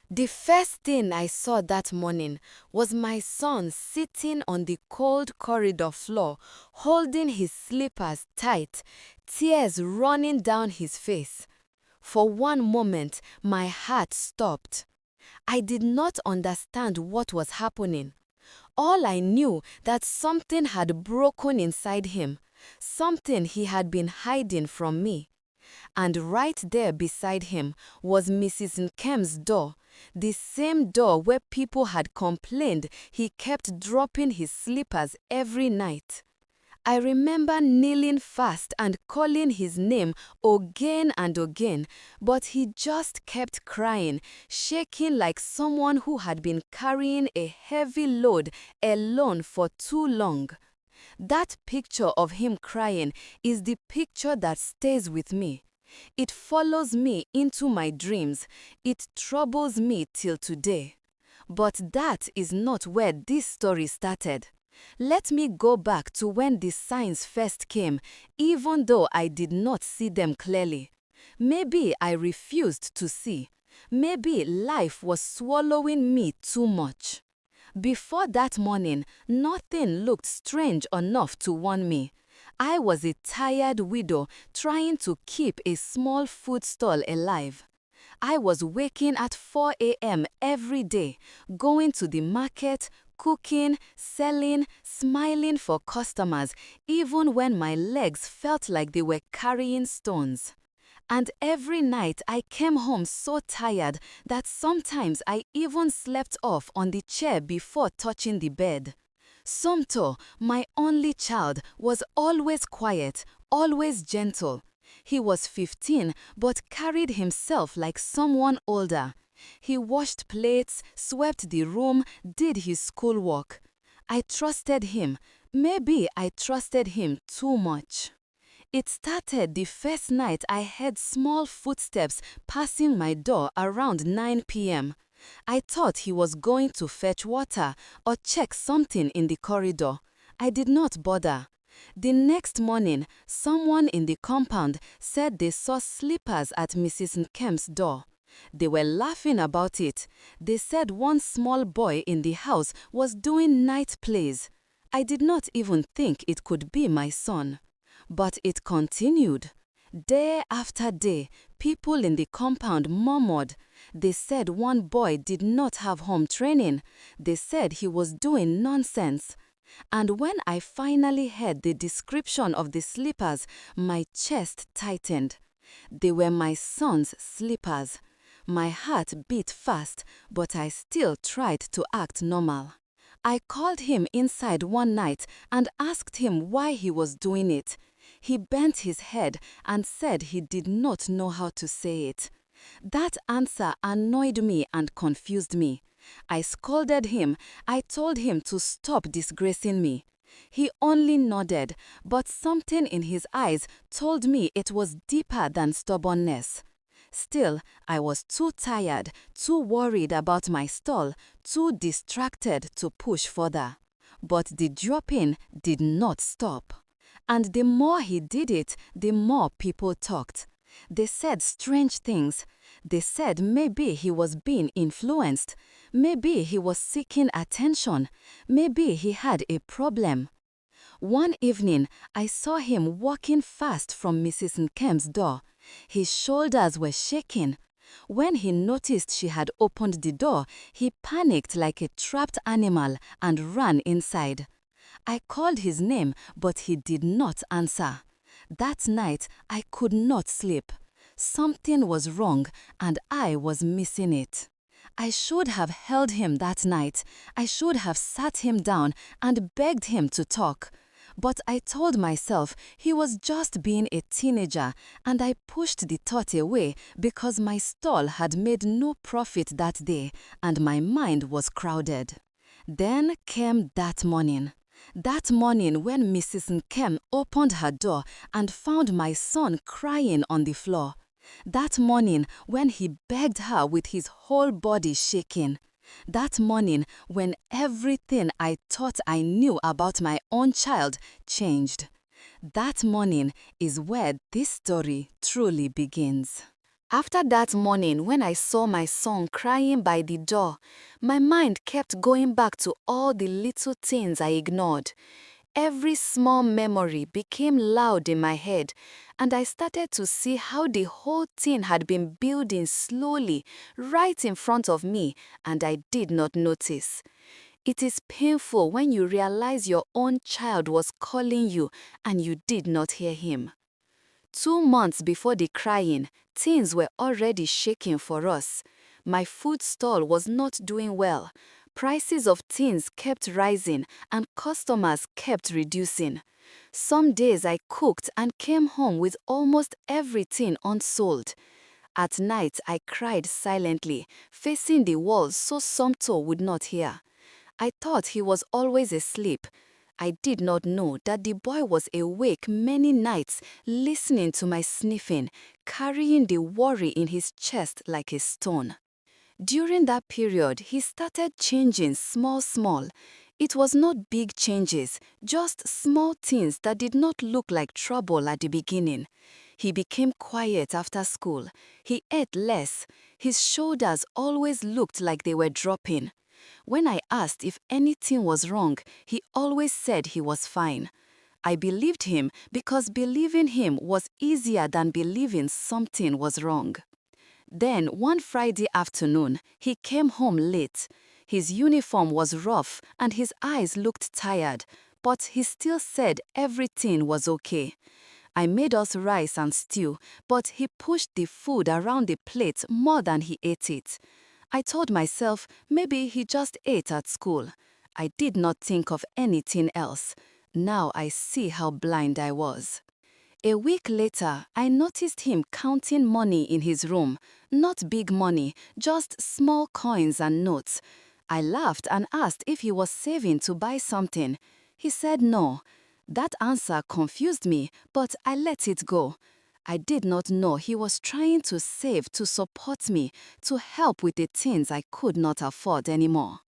The first thing I saw that morning was my son sitting on the cold corridor floor, holding his slippers tight, tears running down his face. For one moment, my heart stopped. I did not understand what was happening. All I knew that something had broken inside him, something he had been hiding from me. And right there beside him was Mrs. Nkem's door, the same door where people had complained he kept dropping his slippers every night. I remember kneeling fast and calling his name again and again, but he just kept crying, shaking like someone who had been carrying a heavy load alone for too long. That picture of him crying is the picture that stays with me. It follows me into my dreams. It troubles me till today. But that is not where this story started. Let me go back to when the signs first came, even though I did not see them clearly. Maybe I refused to see. Maybe life was swallowing me too much. Before that morning, nothing looked strange enough to warn me. I was a tired widow trying to keep a small food stall alive. I was waking at 4 a.m. every day, going to the market, cooking, selling, smiling for customers, even when my legs felt like they were carrying stones. And every night I came home so tired that sometimes I even slept off on the chair before touching the bed. Somto, my only child, was always quiet, always gentle. He was 15 but carried himself like someone older. He washed plates, swept the room, did his schoolwork. I trusted him. Maybe I trusted him too much. It started the first night I heard small footsteps passing my door around 9 p.m. I thought he was going to fetch water or check something in the corridor. I did not bother. The next morning, someone in the compound said they saw slippers at Mrs. Nkem's door. They were laughing about it. They said one small boy in the house was doing night plays. I did not even think it could be my son. But it continued. Day after day, people in the compound murmured. They said one boy did not have home training. They said he was doing nonsense. And when I finally heard the description of the slippers, my chest tightened. They were my son's slippers. My heart beat fast, but I still tried to act normal. I called him inside one night and asked him why he was doing it. He bent his head and said he did not know how to say it. That answer annoyed me and confused me. I scolded him. I told him to stop disgracing me. He only nodded, but something in his eyes told me it was deeper than stubbornness. Still, I was too tired, too worried about my stall, too distracted to push further. But the dropping did not stop. And the more he did it, the more people talked. They said strange things. They said maybe he was being influenced. Maybe he was seeking attention. Maybe he had a problem. One evening, I saw him walking fast from Mrs. Nkem's door. His shoulders were shaking. When he noticed she had opened the door, he panicked like a trapped animal and ran inside. I called his name, but he did not answer. That night, I could not sleep. Something was wrong, and I was missing it. I should have held him that night. I should have sat him down and begged him to talk. But I told myself he was just being a teenager, and I pushed the thought away because my stall had made no profit that day, and my mind was crowded. Then came that morning. That morning when Mrs. Nkem opened her door and found my son crying on the floor. That morning when he begged her with his whole body shaking. That morning when everything I thought I knew about my own child changed. That morning is where this story truly begins. After that morning when I saw my son crying by the door, my mind kept going back to all the little things I ignored. Every small memory became loud in my head, and I started to see how the whole thing had been building slowly right in front of me, and I did not notice. It is painful when you realize your own child was calling you and you did not hear him. 2 months before the crying, things were already shaking for us. My food stall was not doing well. Prices of things kept rising and customers kept reducing. Some days I cooked and came home with almost everything unsold. At night I cried silently, facing the wall so Somto would not hear. I thought he was always asleep. I did not know that the boy was awake many nights, listening to my sniffing, carrying the worry in his chest like a stone. During that period, he started changing small. It was not big changes, just small things that did not look like trouble at the beginning. He became quiet after school. He ate less. His shoulders always looked like they were dropping. When I asked if anything was wrong, he always said he was fine. I believed him because believing him was easier than believing something was wrong. Then, one Friday afternoon, he came home late. His uniform was rough and his eyes looked tired, but he still said everything was okay. I made us rice and stew, but he pushed the food around the plate more than he ate it. I told myself maybe he just ate at school. I did not think of anything else. Now I see how blind I was. A week later, I noticed him counting money in his room. Not big money, just small coins and notes. I laughed and asked if he was saving to buy something. He said no. That answer confused me, but I let it go. I did not know he was trying to save to support me, to help with the things I could not afford anymore.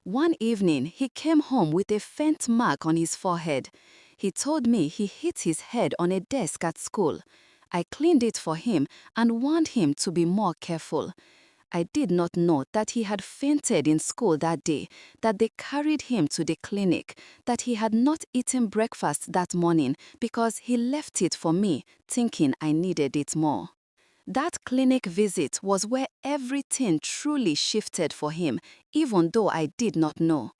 One evening, he came home with a faint mark on his forehead. He told me he hit his head on a desk at school. I cleaned it for him and warned him to be more careful. I did not know that he had fainted in school that day, that they carried him to the clinic, that he had not eaten breakfast that morning because he left it for me, thinking I needed it more. That clinic visit was where everything truly shifted for him, even though I did not know.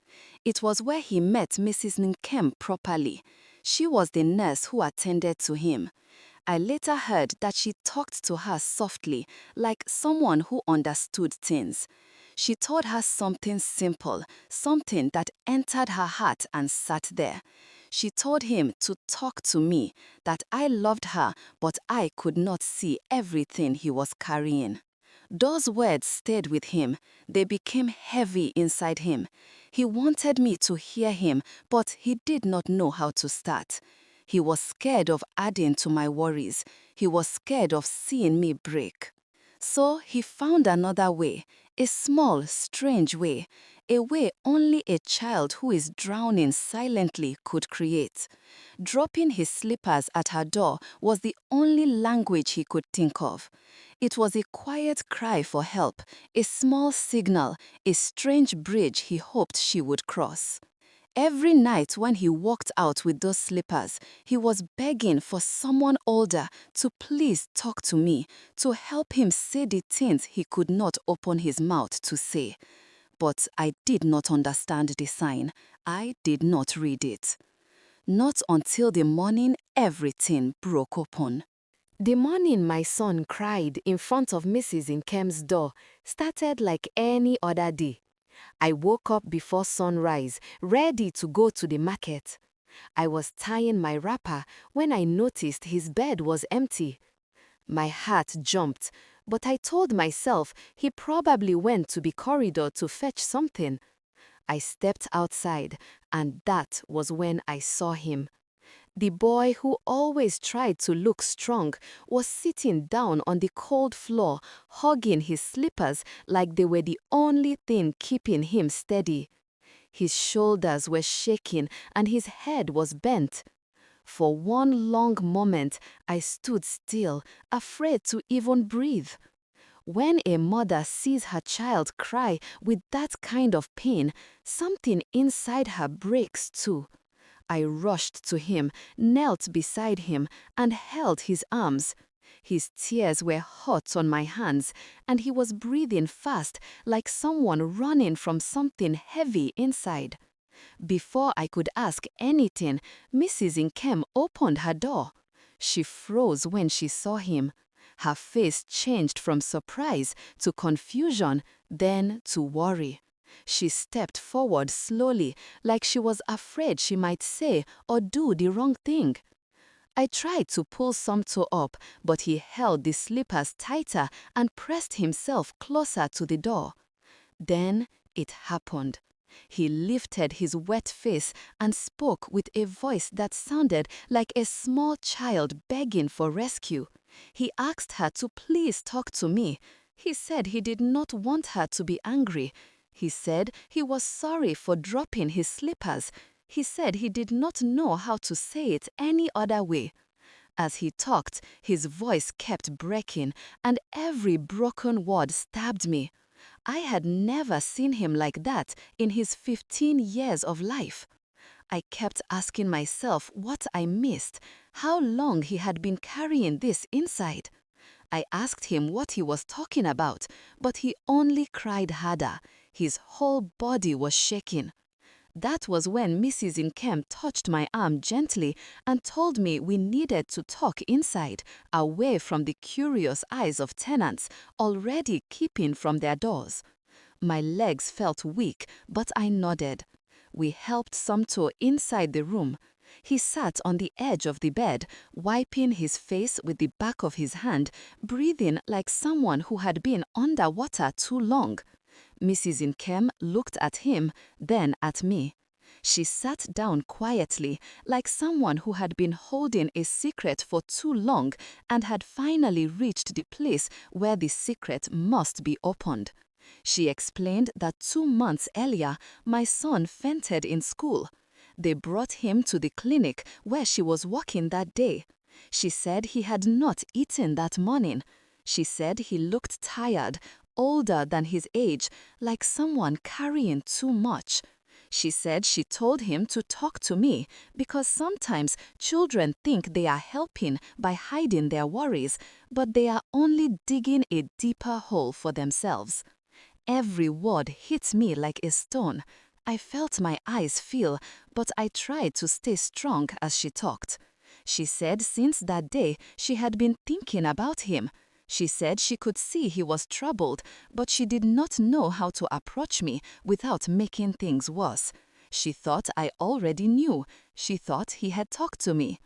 It was where he met Mrs. Nkem properly. She was the nurse who attended to him. I later heard that she talked to her softly, like someone who understood things. She told her something simple, something that entered her heart and sat there. She told him to talk to me, that I loved her, but I could not see everything he was carrying. Those words stayed with him. They became heavy inside him. He wanted me to hear him, but he did not know how to start. He was scared of adding to my worries. He was scared of seeing me break. So he found another way, a small, strange way, a way only a child who is drowning silently could create. Dropping his slippers at her door was the only language he could think of. It was a quiet cry for help, a small signal, a strange bridge he hoped she would cross. Every night when he walked out with those slippers, he was begging for someone older to please talk to me, to help him say the things he could not open his mouth to say. But I did not understand the sign. I did not read it. Not until the morning everything broke open. The morning my son cried in front of Mrs. Nkem's door started like any other day. I woke up before sunrise, ready to go to the market. I was tying my wrapper when I noticed his bed was empty. My heart jumped, but I told myself he probably went to the corridor to fetch something. I stepped outside, and that was when I saw him. The boy who always tried to look strong was sitting down on the cold floor, hugging his slippers like they were the only thing keeping him steady. His shoulders were shaking and his head was bent. For one long moment, I stood still, afraid to even breathe. When a mother sees her child cry with that kind of pain, something inside her breaks too. I rushed to him, knelt beside him, and held his arms. His tears were hot on my hands, and he was breathing fast like someone running from something heavy inside. Before I could ask anything, Mrs. Nkem opened her door. She froze when she saw him. Her face changed from surprise to confusion, then to worry. She stepped forward slowly, like she was afraid she might say or do the wrong thing. I tried to pull Somto up, but he held the slippers tighter and pressed himself closer to the door. Then it happened. He lifted his wet face and spoke with a voice that sounded like a small child begging for rescue. He asked her to please talk to me. He said he did not want her to be angry. He said he was sorry for dropping his slippers. He said he did not know how to say it any other way. As he talked, his voice kept breaking, and every broken word stabbed me. I had never seen him like that in his 15 years of life. I kept asking myself what I missed, how long he had been carrying this inside. I asked him what he was talking about, but he only cried harder. His whole body was shaking. That was when Mrs. Nkem touched my arm gently and told me we needed to talk inside, away from the curious eyes of tenants, already keeping from their doors. My legs felt weak, but I nodded. We helped Somto inside the room. He sat on the edge of the bed, wiping his face with the back of his hand, breathing like someone who had been underwater too long. Mrs. Nkem looked at him, then at me. She sat down quietly, like someone who had been holding a secret for too long and had finally reached the place where the secret must be opened. She explained that 2 months earlier, my son fainted in school. They brought him to the clinic where she was working that day. She said he had not eaten that morning. She said he looked tired, older than his age, like someone carrying too much. She said she told him to talk to me because sometimes children think they are helping by hiding their worries, but they are only digging a deeper hole for themselves. Every word hit me like a stone. I felt my eyes fill, but I tried to stay strong as she talked. She said since that day she had been thinking about him. She said she could see he was troubled, but she did not know how to approach me without making things worse. She thought I already knew. She thought he had talked to me.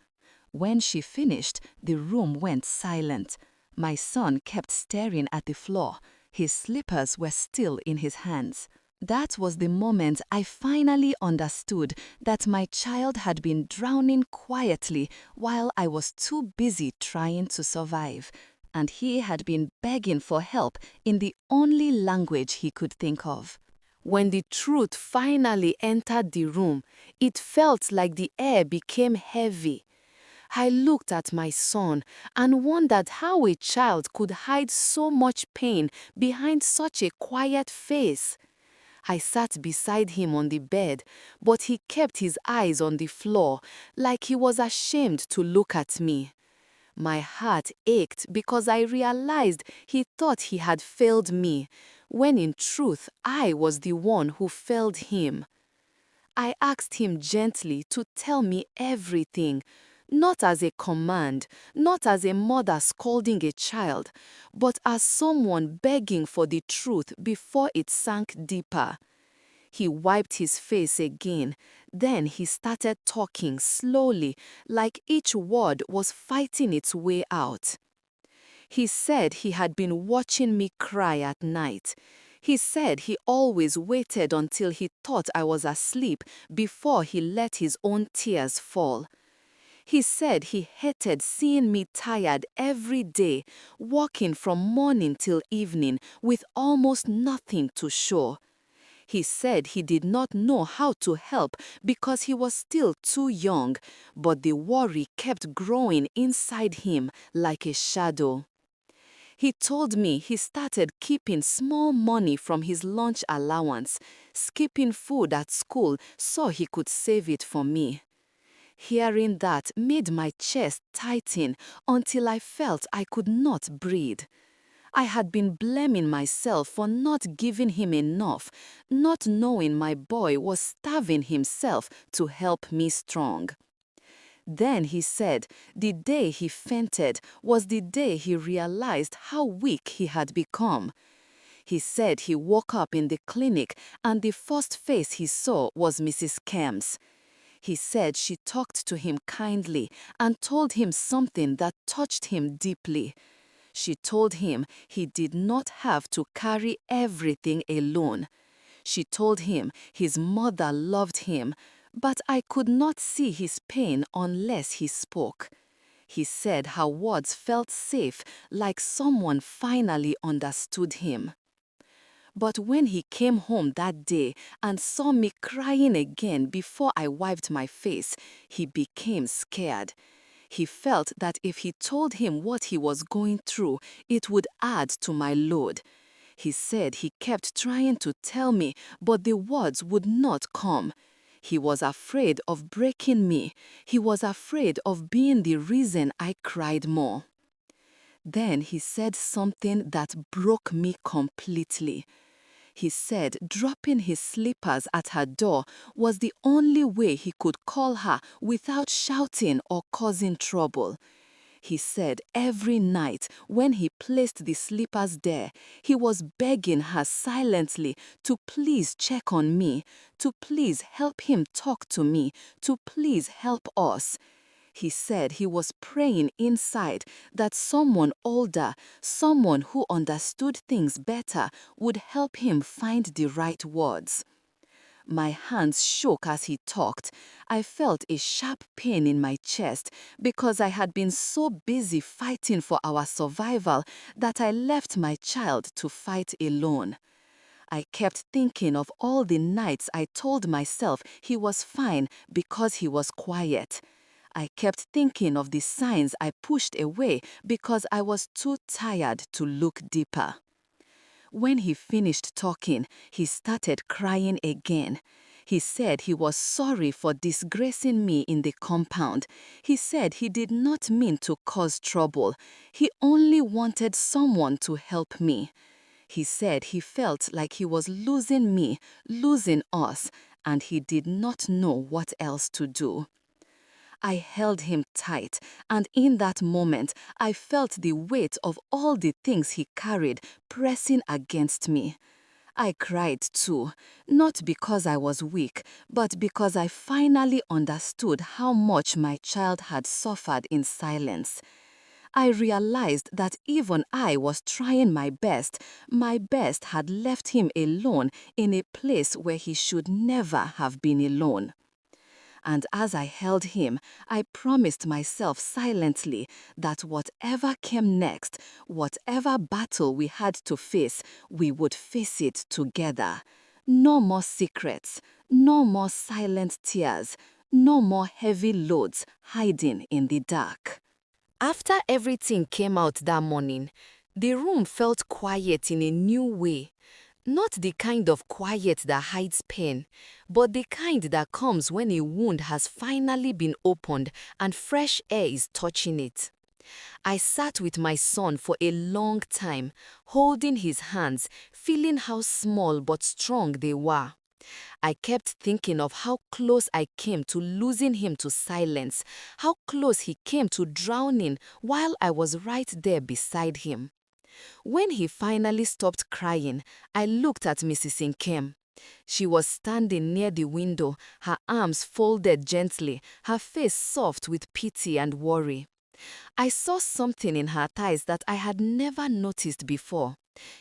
When she finished, the room went silent. My son kept staring at the floor. His slippers were still in his hands. That was the moment I finally understood that my child had been drowning quietly while I was too busy trying to survive. And he had been begging for help in the only language he could think of. When the truth finally entered the room, it felt like the air became heavy. I looked at my son and wondered how a child could hide so much pain behind such a quiet face. I sat beside him on the bed, but he kept his eyes on the floor, like he was ashamed to look at me. My heart ached because I realized he thought he had failed me, when in truth I was the one who failed him. I asked him gently to tell me everything, not as a command, not as a mother scolding a child, but as someone begging for the truth before it sank deeper. He wiped his face again. Then he started talking slowly, like each word was fighting its way out. He said he had been watching me cry at night. He said he always waited until he thought I was asleep before he let his own tears fall. He said he hated seeing me tired every day, working from morning till evening with almost nothing to show. He said he did not know how to help because he was still too young, but the worry kept growing inside him like a shadow. He told me he started keeping small money from his lunch allowance, skipping food at school so he could save it for me. Hearing that made my chest tighten until I felt I could not breathe. I had been blaming myself for not giving him enough, not knowing my boy was starving himself to help me strong. Then he said the day he fainted was the day he realized how weak he had become. He said he woke up in the clinic and the first face he saw was Mrs. Kem's. He said she talked to him kindly and told him something that touched him deeply. She told him he did not have to carry everything alone. She told him his mother loved him, but I could not see his pain unless he spoke. He said her words felt safe, like someone finally understood him. But when he came home that day and saw me crying again before I wiped my face, he became scared. He felt that if he told him what he was going through, it would add to my load. He said he kept trying to tell me, but the words would not come. He was afraid of breaking me. He was afraid of being the reason I cried more. Then he said something that broke me completely. He said dropping his slippers at her door was the only way he could call her without shouting or causing trouble. He said every night when he placed the slippers there, he was begging her silently to please check on me, to please help him talk to me, to please help us. He said he was praying inside that someone older, someone who understood things better, would help him find the right words. My hands shook as he talked. I felt a sharp pain in my chest because I had been so busy fighting for our survival that I left my child to fight alone. I kept thinking of all the nights I told myself he was fine because he was quiet. I kept thinking of the signs I pushed away because I was too tired to look deeper. When he finished talking, he started crying again. He said he was sorry for disgracing me in the compound. He said he did not mean to cause trouble. He only wanted someone to help me. He said he felt like he was losing me, losing us, and he did not know what else to do. I held him tight, and in that moment, I felt the weight of all the things he carried pressing against me. I cried too, not because I was weak, but because I finally understood how much my child had suffered in silence. I realized that even I was trying my best had left him alone in a place where he should never have been alone. And as I held him, I promised myself silently that whatever came next, whatever battle we had to face, we would face it together. No more secrets, no more silent tears, no more heavy loads hiding in the dark. After everything came out that morning, the room felt quiet in a new way. Not the kind of quiet that hides pain, but the kind that comes when a wound has finally been opened and fresh air is touching it. I sat with my son for a long time, holding his hands, feeling how small but strong they were. I kept thinking of how close I came to losing him to silence, how close he came to drowning while I was right there beside him. When he finally stopped crying, I looked at Mrs. Nkem. She was standing near the window, her arms folded gently, her face soft with pity and worry. I saw something in her eyes that I had never noticed before.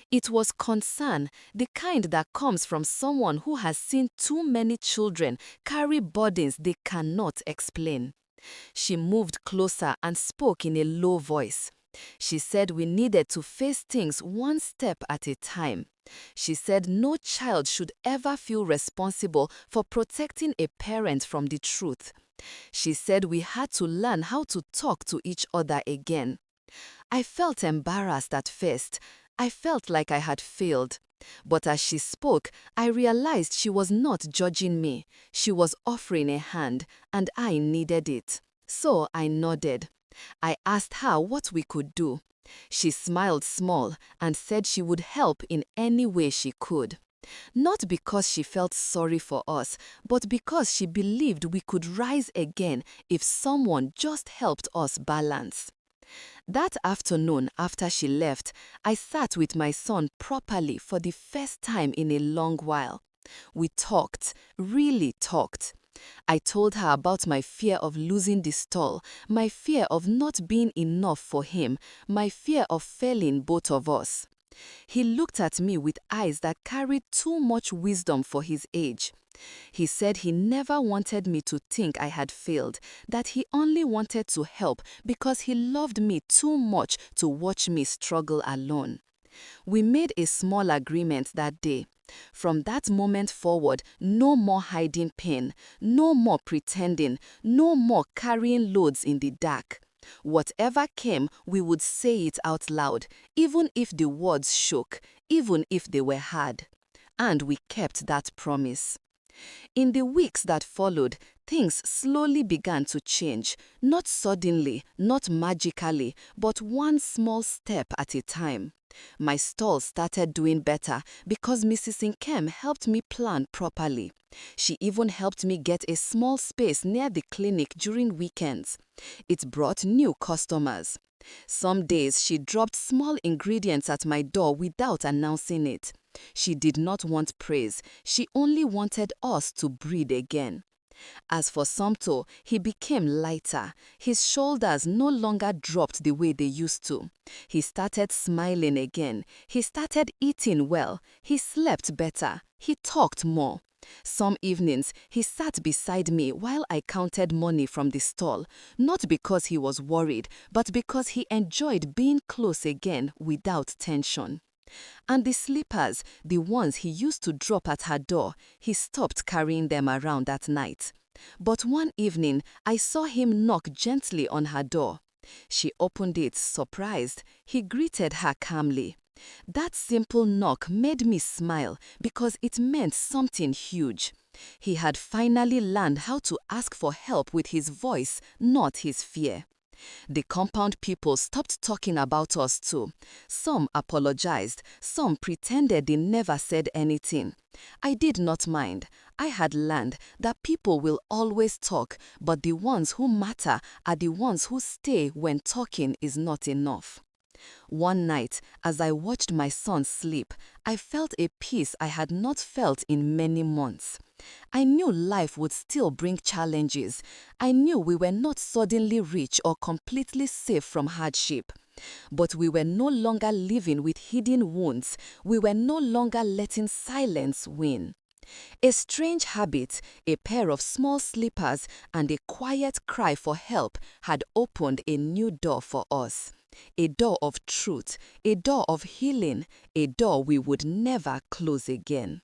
It was concern, the kind that comes from someone who has seen too many children carry burdens they cannot explain. She moved closer and spoke in a low voice. She said we needed to face things one step at a time. She said no child should ever feel responsible for protecting a parent from the truth. She said we had to learn how to talk to each other again. I felt embarrassed at first. I felt like I had failed. But as she spoke, I realized she was not judging me. She was offering a hand, and I needed it. So I nodded. I asked her what we could do. She smiled small and said she would help in any way she could. Not because she felt sorry for us, but because she believed we could rise again if someone just helped us balance. That afternoon after she left, I sat with my son properly for the first time in a long while. We talked, really talked. I told her about my fear of losing the stall, my fear of not being enough for him, my fear of failing both of us. He looked at me with eyes that carried too much wisdom for his age. He said he never wanted me to think I had failed, that he only wanted to help because he loved me too much to watch me struggle alone. We made a small agreement that day. From that moment forward, no more hiding pain, no more pretending, no more carrying loads in the dark. Whatever came, we would say it out loud, even if the words shook, even if they were hard. And we kept that promise. In the weeks that followed, things slowly began to change, not suddenly, not magically, but one small step at a time. My stall started doing better because Mrs. Nkem helped me plan properly. She even helped me get a small space near the clinic during weekends. It brought new customers. Some days she dropped small ingredients at my door without announcing it. She did not want praise, she only wanted us to breathe again. As for Somto, he became lighter. His shoulders no longer dropped the way they used to. He started smiling again. He started eating well. He slept better. He talked more. Some evenings, he sat beside me while I counted money from the stall, not because he was worried, but because he enjoyed being close again without tension. And the slippers, the ones he used to drop at her door, he stopped carrying them around at night. But one evening, I saw him knock gently on her door. She opened it, surprised. He greeted her calmly. That simple knock made me smile because it meant something huge. He had finally learned how to ask for help with his voice, not his fear. The compound people stopped talking about us too. Some apologized, some pretended they never said anything. I did not mind. I had learned that people will always talk, but the ones who matter are the ones who stay when talking is not enough. One night, as I watched my son sleep, I felt a peace I had not felt in many months. I knew life would still bring challenges. I knew we were not suddenly rich or completely safe from hardship. But we were no longer living with hidden wounds. We were no longer letting silence win. A strange habit, a pair of small slippers, and a quiet cry for help had opened a new door for us. A door of truth, a door of healing, a door we would never close again.